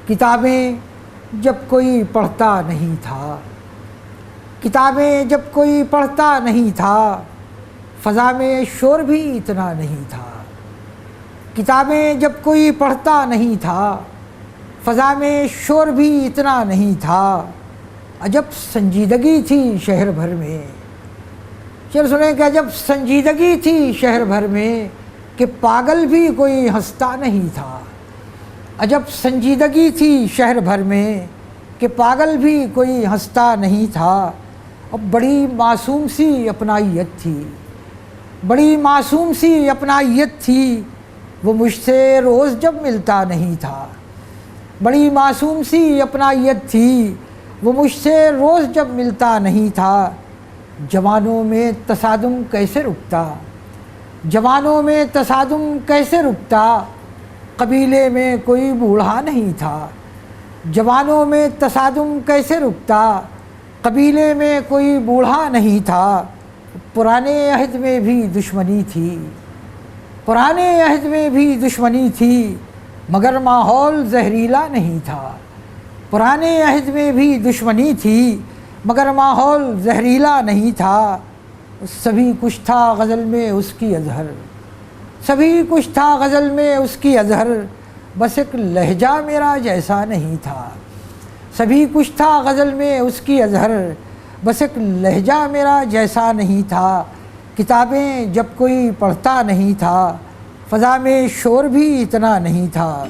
किताबें जब कोई पढ़ता नहीं था, किताबें जब कोई पढ़ता नहीं था, फ़ज़ा में शोर भी इतना नहीं था। किताबें जब कोई पढ़ता नहीं था, फ़ज़ा में शोर भी इतना नहीं था। अजब संजीदगी थी शहर भर में, चल सुने कि अजब संजीदगी थी शहर भर में कि पागल भी कोई हंसता नहीं था। अजब संजीदगी थी शहर भर में कि पागल भी कोई हंसता नहीं था। अब बड़ी मासूम सी अपनाइयत थी, बड़ी मासूम सी अपनाइयत थी, वो मुझसे रोज़ जब मिलता नहीं था। बड़ी मासूम सी अपनाइयत थी, वो मुझसे रोज़ जब मिलता नहीं था। जवानों में तसादुम कैसे रुकता, जवानों में तसादुम कैसे रुकता, कबीले में कोई बूढ़ा नहीं था। जवानों में तसादुम कैसे रुकता, कबीले में कोई बूढ़ा नहीं था। पुराने अहद में भी दुश्मनी थी, पुराने अहद में भी दुश्मनी थी, मगर माहौल जहरीला नहीं था। पुराने अहद में भी दुश्मनी थी, मगर माहौल जहरीला नहीं था। सभी कुछ था गज़ल में उसकी अज़हर, सभी कुछ था गज़ल में उसकी अज़हर, बस एक लहजा मेरा जैसा नहीं था। सभी कुछ था गज़ल में उसकी अज़हर, बस एक लहजा मेरा जैसा नहीं था। किताबें जब कोई पढ़ता नहीं था, फ़ज़ा में शोर भी इतना नहीं था।